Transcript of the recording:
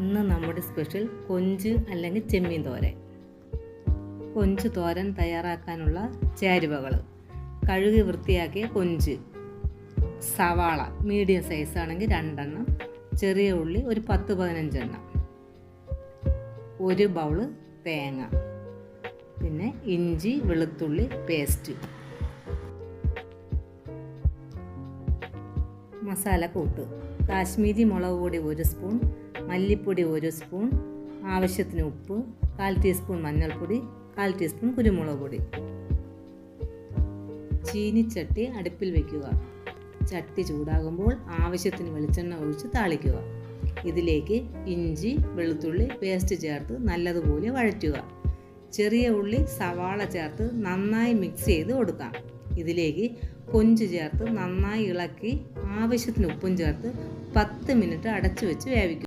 ഇന്ന് നമ്മുടെ സ്പെഷ്യൽ കൊഞ്ച് അല്ലെങ്കിൽ ചെമ്മീൻ തോരൻ. കൊഞ്ച് തോരൻ തയ്യാറാക്കാനുള്ള ചേരുവകൾ: കഴുകി വൃത്തിയാക്കിയ കൊഞ്ച്, സവാള മീഡിയം സൈസ് ആണെങ്കിൽ 2 എണ്ണം, ചെറിയ ഉള്ളി ഒരു 10-15 എണ്ണം, ഒരു ബൗള് തേങ്ങ, പിന്നെ ഇഞ്ചി വെളുത്തുള്ളി പേസ്റ്റ്. മസാലക്കൂട്ട്: കാശ്മീരി മുളക് പൊടി 1 സ്പൂൺ, മല്ലിപ്പൊടി 1 സ്പൂൺ, ആവശ്യത്തിന് ഉപ്പ്, 1/4 ടീസ്പൂൺ മഞ്ഞൾപ്പൊടി, 1/4 ടീസ്പൂൺ കുരുമുളക് പൊടി. ചീനിച്ചട്ടി അടുപ്പിൽ വയ്ക്കുക. ചട്ടി ചൂടാകുമ്പോൾ ആവശ്യത്തിന് വെളിച്ചെണ്ണ ഒഴിച്ച് താളിക്കുക. ഇതിലേക്ക് ഇഞ്ചി വെളുത്തുള്ളി പേസ്റ്റ് ചേർത്ത് നല്ലതുപോലെ വഴറ്റുക. ചെറിയ ഉള്ളി സവാള ചേർത്ത് നന്നായി മിക്സ് ചെയ്ത് കൊടുക്കാം. ഇതിലേക്ക് കൊഞ്ച് ചേർത്ത് നന്നായി ഇളക്കി ആവശ്യത്തിന് ഉപ്പും ചേർത്ത് 10 മിനിറ്റ് അടച്ചു വെച്ച് വേവിക്കുക.